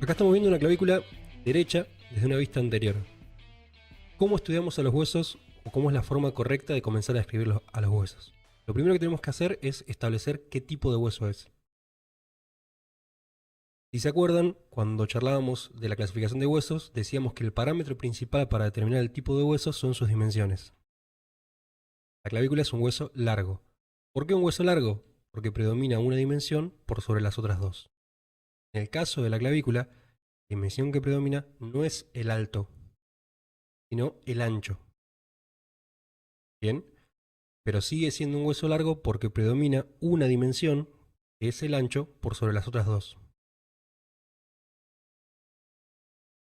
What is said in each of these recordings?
Acá estamos viendo una clavícula derecha desde una vista anterior. ¿Cómo estudiamos a los huesos o cómo es la forma correcta de comenzar a describir a los huesos? Lo primero que tenemos que hacer es establecer qué tipo de hueso es. Si se acuerdan, cuando charlábamos de la clasificación de huesos, decíamos que el parámetro principal para determinar el tipo de hueso son sus dimensiones. La clavícula es un hueso largo. ¿Por qué un hueso largo? Porque predomina una dimensión por sobre las otras dos. En el caso de la clavícula, la dimensión que predomina no es el alto, sino el ancho. Bien, pero sigue siendo un hueso largo porque predomina una dimensión, que es el ancho, por sobre las otras dos.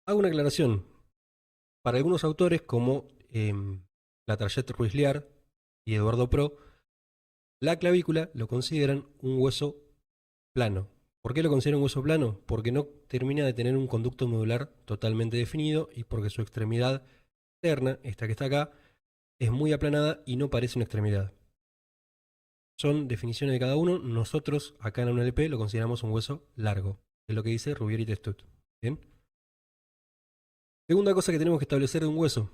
Hago una aclaración. Para algunos autores, como Latarjet Ruiz-Liar y Eduardo Pro, la clavícula lo consideran un hueso plano. ¿Por qué lo consideran un hueso plano? Porque no termina de tener un conducto medular totalmente definido y porque su extremidad externa, esta que está acá, es muy aplanada y no parece una extremidad. Son definiciones de cada uno. Nosotros, acá en la UNLP, lo consideramos un hueso largo. Es lo que dice Rubier y Testut. ¿Bien? Segunda cosa que tenemos que establecer de un hueso.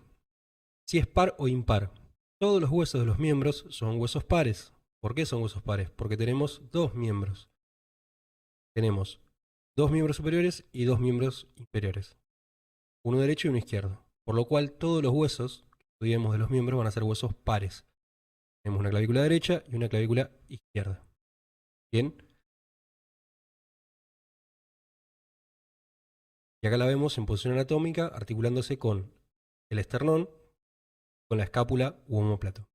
Si es par o impar. Todos los huesos de los miembros son huesos pares. ¿Por qué son huesos pares? Porque tenemos dos miembros. Tenemos dos miembros superiores y dos miembros inferiores. Uno derecho y uno izquierdo. Por lo cual todos los huesos que estudiemos de los miembros van a ser huesos pares. Tenemos una clavícula derecha y una clavícula izquierda. Bien. Y acá la vemos en posición anatómica articulándose con el esternón, con la escápula u omóplato.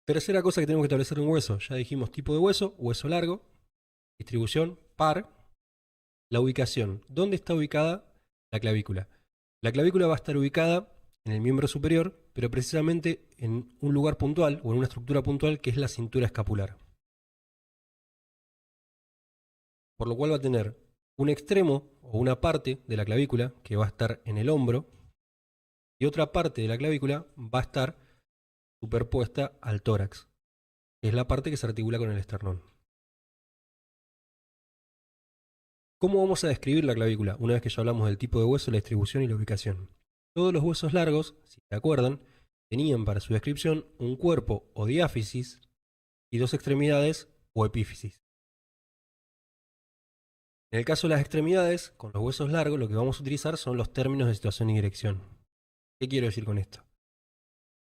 Tercera cosa que tenemos que establecer en un hueso. Ya dijimos tipo de hueso, hueso largo, distribución, par, la ubicación. ¿Dónde está ubicada la clavícula? La clavícula va a estar ubicada en el miembro superior, pero precisamente en un lugar puntual o en una estructura puntual que es la cintura escapular. Por lo cual va a tener un extremo o una parte de la clavícula que va a estar en el hombro y otra parte de la clavícula va a estar superpuesta al tórax, que es la parte que se articula con el esternón. ¿Cómo vamos a describir la clavícula? Una vez que ya hablamos del tipo de hueso, la distribución y la ubicación. Todos los huesos largos, si se acuerdan, tenían para su descripción un cuerpo o diáfisis y dos extremidades o epífisis. En el caso de las extremidades, con los huesos largos, lo que vamos a utilizar son los términos de situación y dirección. ¿Qué quiero decir con esto?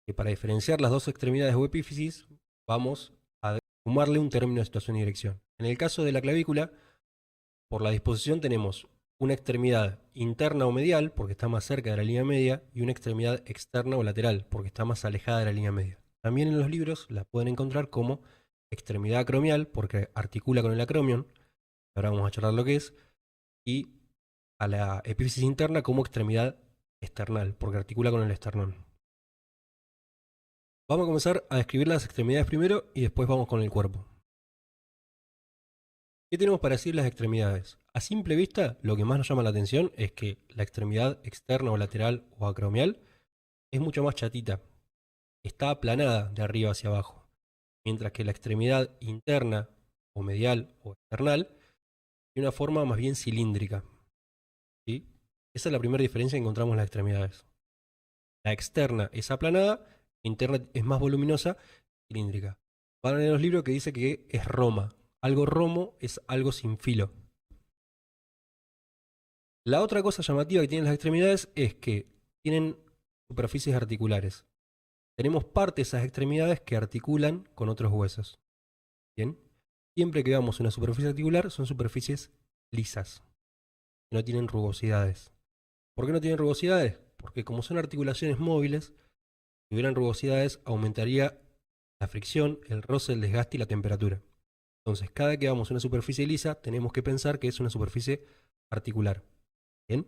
Que para diferenciar las dos extremidades o epífisis, vamos a sumarle un término de situación y dirección. En el caso de la clavícula, por la disposición tenemos una extremidad interna o medial, porque está más cerca de la línea media, y una extremidad externa o lateral, porque está más alejada de la línea media. También en los libros la pueden encontrar como extremidad acromial, porque articula con el acromion, ahora vamos a charlar lo que es, y a la epífisis interna como extremidad external, porque articula con el esternón. Vamos a comenzar a describir las extremidades primero y después vamos con el cuerpo. ¿Qué tenemos para decir las extremidades? A simple vista, lo que más nos llama la atención es que la extremidad externa o lateral o acromial es mucho más chatita. Está aplanada de arriba hacia abajo. Mientras que la extremidad interna o medial o external tiene una forma más bien cilíndrica. ¿Sí? Esa es la primera diferencia que encontramos en las extremidades. La externa es aplanada, la interna es más voluminosa, cilíndrica. Van a leer los libros que dice que es roma. Algo romo es algo sin filo. La otra cosa llamativa que tienen las extremidades es que tienen superficies articulares. Tenemos parte de esas extremidades que articulan con otros huesos. Bien, siempre que veamos una superficie articular son superficies lisas, que no tienen rugosidades. ¿Por qué no tienen rugosidades? Porque como son articulaciones móviles, si hubieran rugosidades aumentaría la fricción, el roce, el desgaste y la temperatura. Entonces, cada que veamos una superficie lisa, tenemos que pensar que es una superficie articular. Bien.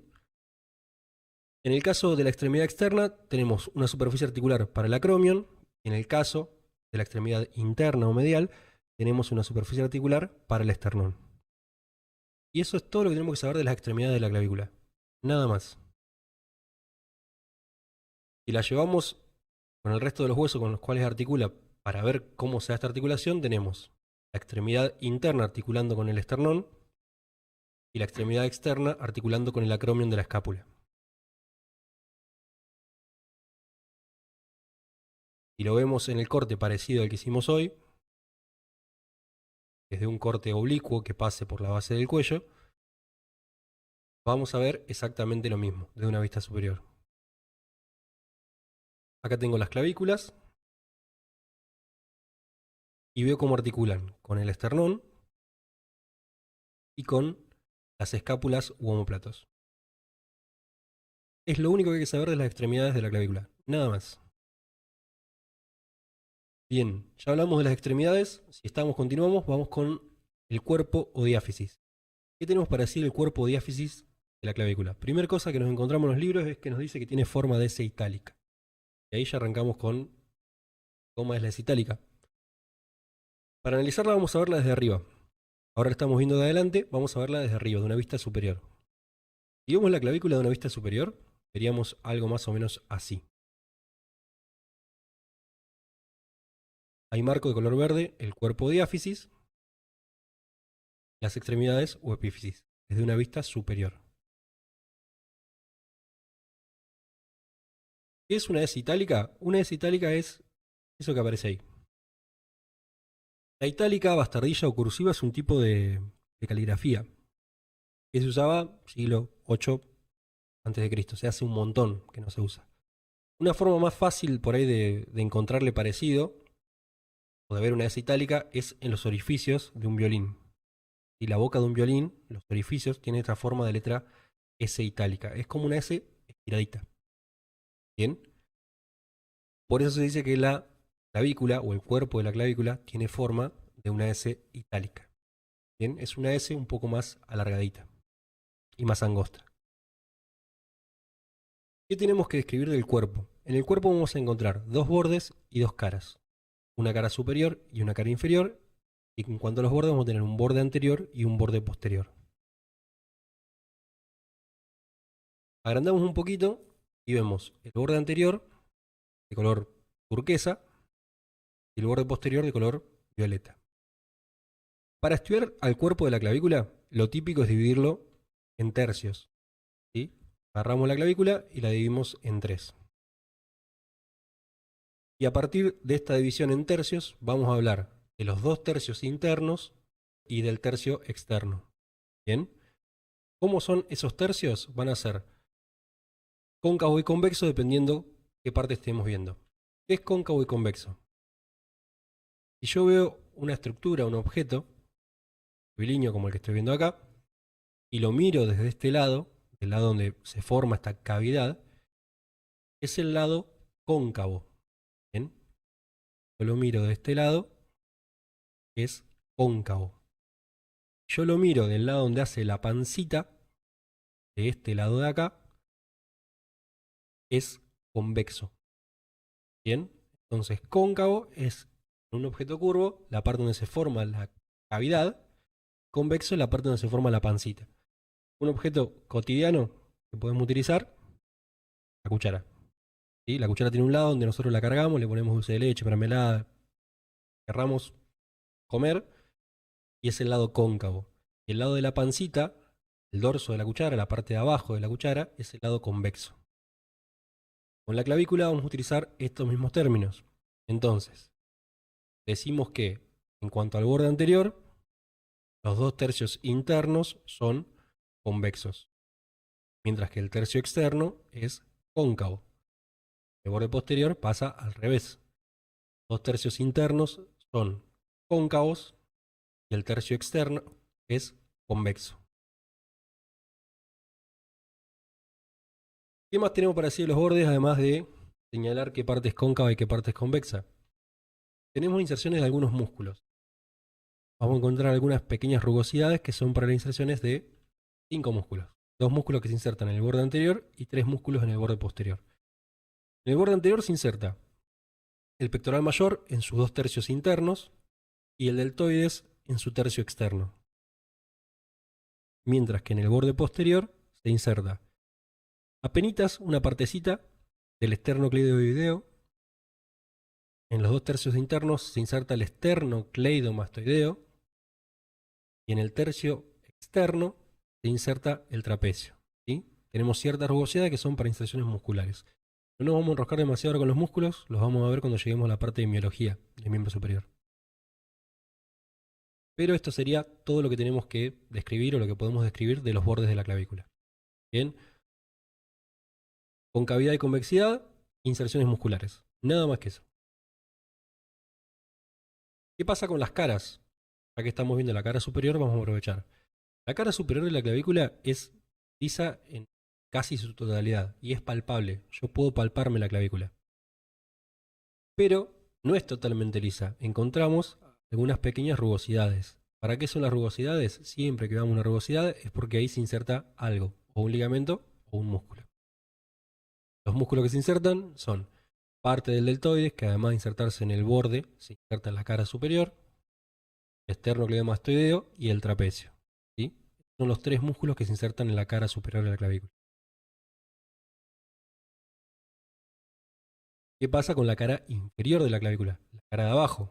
En el caso de la extremidad externa, tenemos una superficie articular para el acromion. En el caso de la extremidad interna o medial, tenemos una superficie articular para el esternón. Y eso es todo lo que tenemos que saber de las extremidades de la clavícula. Nada más. Si la llevamos con el resto de los huesos con los cuales articula para ver cómo se da esta articulación, tenemos la la extremidad interna articulando con el esternón y la extremidad externa articulando con el acromion de la escápula. Y lo vemos en el corte parecido al que hicimos hoy, desde un corte oblicuo que pase por la base del cuello, vamos a ver exactamente lo mismo, desde una vista superior. Acá tengo las clavículas y veo cómo articulan con el esternón y con las escápulas u omóplatos. Es lo único que hay que saber de las extremidades de la clavícula, nada más. Bien, ya hablamos de las extremidades. Si continuamos, vamos con el cuerpo o diáfisis. ¿Qué tenemos para decir el cuerpo o diáfisis de la clavícula? Primera cosa que nos encontramos en los libros es que nos dice que tiene forma de S itálica. Y ahí ya arrancamos con cómo es la S itálica. Para analizarla vamos a verla desde arriba. Ahora la estamos viendo de adelante, vamos a verla desde arriba, de una vista superior. Si vemos la clavícula de una vista superior, veríamos algo más o menos así. Hay marco de color verde, el cuerpo o diáfisis, las extremidades o epífisis, desde una vista superior. ¿Qué es una S itálica? Una S itálica es eso que aparece ahí. La itálica, bastardilla o cursiva es un tipo de caligrafía que se usaba siglo VIII a.C. Se hace un montón que no se usa. Una forma más fácil por ahí de encontrarle parecido o de ver una S itálica es en los orificios de un violín. Y la boca de un violín, los orificios, tiene esta forma de letra S itálica. Es como una S estiradita. ¿Bien? Por eso se dice que la clavícula o el cuerpo de la clavícula tiene forma de una S itálica. ¿Bien? Es una S un poco más alargadita y más angosta. ¿Qué tenemos que describir del cuerpo? En el cuerpo vamos a encontrar dos bordes y dos caras. Una cara superior y una cara inferior. Y en cuanto a los bordes vamos a tener un borde anterior y un borde posterior. Agrandamos un poquito y vemos el borde anterior de color turquesa y el borde posterior de color violeta. Para estudiar al cuerpo de la clavícula, lo típico es dividirlo en tercios. ¿Sí? Agarramos la clavícula y la dividimos en 3. Y a partir de esta división en tercios, vamos a hablar de los 2 tercios internos y del tercio externo. ¿Bien? ¿Cómo son esos tercios? Van a ser cóncavo y convexo dependiendo qué parte estemos viendo. ¿Qué es cóncavo y convexo? Si yo veo una estructura, un objeto, curvilíneo como el que estoy viendo acá, y lo miro desde este lado, del lado donde se forma esta cavidad, es el lado cóncavo. ¿Bien? Yo lo miro de este lado, es cóncavo. Yo lo miro del lado donde hace la pancita, de este lado de acá, es convexo. ¿Bien? Entonces cóncavo es un objeto curvo, la parte donde se forma la cavidad, convexo es la parte donde se forma la pancita. Un objeto cotidiano que podemos utilizar, la cuchara. ¿Sí? La cuchara tiene un lado donde nosotros la cargamos, le ponemos dulce de leche, mermelada, querramos comer, y es el lado cóncavo. Y el lado de la pancita, el dorso de la cuchara, la parte de abajo de la cuchara, es el lado convexo. Con la clavícula vamos a utilizar estos mismos términos. Entonces, decimos que en cuanto al borde anterior, los 2 tercios internos son convexos, mientras que el tercio externo es cóncavo. El borde posterior pasa al revés. 2 tercios internos son cóncavos y el tercio externo es convexo. ¿Qué más tenemos para decir de los bordes, además de señalar qué parte es cóncava y qué parte es convexa? Tenemos inserciones de algunos músculos. Vamos a encontrar algunas pequeñas rugosidades que son para las inserciones de 5 músculos. 2 músculos que se insertan en el borde anterior y 3 músculos en el borde posterior. En el borde anterior se inserta el pectoral mayor en sus 2 tercios internos y el deltoides en su tercio externo. Mientras que en el borde posterior se inserta apenitas una partecita del esternocleidomastoideo. En los 2 tercios internos se inserta el esternocleidomastoideo y en el tercio externo se inserta el trapecio. ¿Sí? Tenemos ciertas rugosidades que son para inserciones musculares. No nos vamos a enroscar demasiado ahora con los músculos, los vamos a ver cuando lleguemos a la parte de miología del miembro superior. Pero esto sería todo lo que tenemos que describir o lo que podemos describir de los bordes de la clavícula. Bien, concavidad y convexidad, inserciones musculares. Nada más que eso. ¿Qué pasa con las caras? Ya que estamos viendo la cara superior, vamos a aprovechar. La cara superior de la clavícula es lisa en casi su totalidad y es palpable. Yo puedo palparme la clavícula. Pero no es totalmente lisa. Encontramos algunas pequeñas rugosidades. ¿Para qué son las rugosidades? Siempre que veamos una rugosidad es porque ahí se inserta algo, o un ligamento o un músculo. Los músculos que se insertan son parte del deltoides, que además de insertarse en el borde, se inserta en la cara superior, el esternocleidomastoideo y el trapecio. ¿Sí? Son los tres músculos que se insertan en la cara superior de la clavícula. ¿Qué pasa con la cara inferior de la clavícula? La cara de abajo.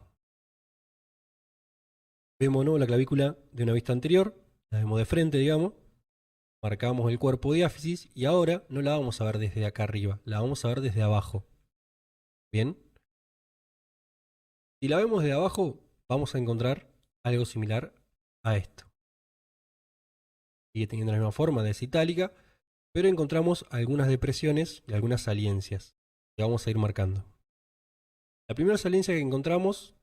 Vemos ¿no? la clavícula de una vista anterior, la vemos de frente, digamos, marcamos el cuerpo diáfisis y ahora no la vamos a ver desde acá arriba, la vamos a ver desde abajo. ¿Bien? Si la vemos desde abajo, vamos a encontrar algo similar a esto. Sigue teniendo la misma forma de citálica, pero encontramos algunas depresiones y algunas saliencias que vamos a ir marcando. La primera saliencia que encontramos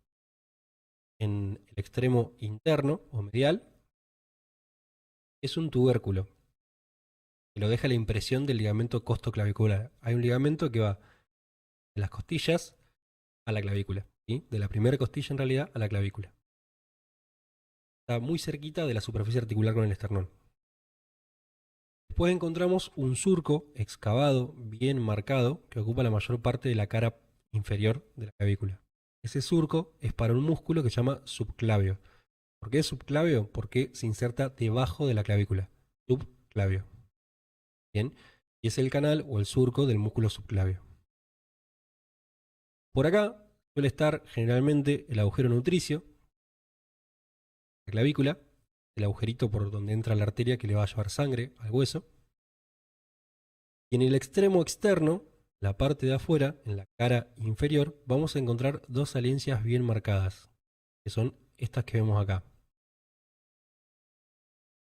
en el extremo interno o medial es un tubérculo que lo deja la impresión del ligamento costoclavicular. Hay un ligamento que va de las costillas a la clavícula, ¿sí? De la primera costilla en realidad a la clavícula. Está muy cerquita de la superficie articular con el esternón. Después encontramos un surco excavado, bien marcado, que ocupa la mayor parte de la cara inferior de la clavícula. Ese surco es para un músculo que se llama subclavio. ¿Por qué es subclavio? Porque se inserta debajo de la clavícula. Subclavio. Bien, y es el canal o el surco del músculo subclavio. Por acá suele estar generalmente el agujero nutricio, la clavícula, el agujerito por donde entra la arteria que le va a llevar sangre al hueso. Y en el extremo externo, la parte de afuera, en la cara inferior, vamos a encontrar dos saliencias bien marcadas, que son estas que vemos acá.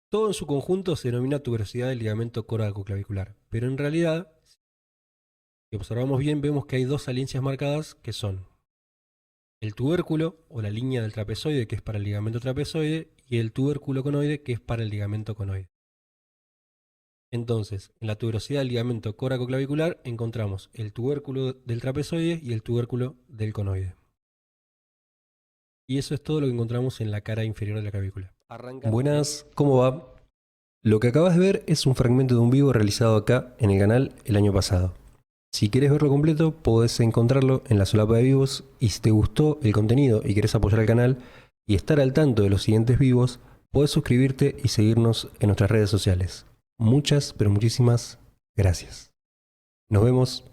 Todo en su conjunto se denomina tuberosidad del ligamento coracoclavicular, pero en realidad, si observamos bien, vemos que hay dos saliencias marcadas que son el tubérculo o la línea del trapezoide, que es para el ligamento trapezoide, y el tubérculo conoide, que es para el ligamento conoide. Entonces, en la tuberosidad del ligamento coracoclavicular encontramos el tubérculo del trapezoide y el tubérculo del conoide. Y eso es todo lo que encontramos en la cara inferior de la clavícula. Buenas, ¿cómo va? Lo que acabas de ver es un fragmento de un vivo realizado acá en el canal el año pasado. Si quieres verlo completo, podés encontrarlo en la solapa de vivos, y si te gustó el contenido y querés apoyar al canal y estar al tanto de los siguientes vivos, podés suscribirte y seguirnos en nuestras redes sociales. Muchas, pero muchísimas gracias. Nos vemos.